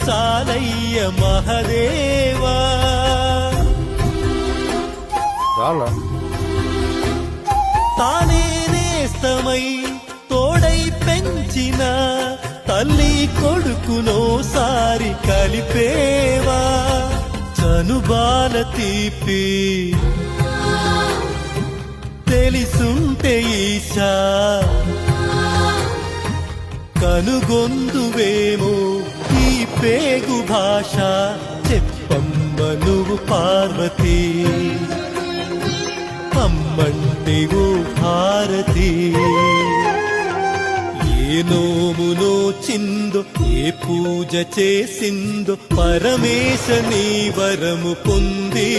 చాలయ్య మహదేవా. తానే నేస్తమై తోడై పెంచిన తల్లి కొడుకునోసారి కలిపేవా. చనుబాల తీపి తెలిసుంటే ఈశా కనుగొందువేమో ఈ పేగు భాష. చెప్పమ్మ నువ్వు పార్వతి, అమ్మంటే ఓ భారతి. ఏ నోమునో చిందో ఏ పూజ చేసిందో పరమేశ నీ వరము పొంది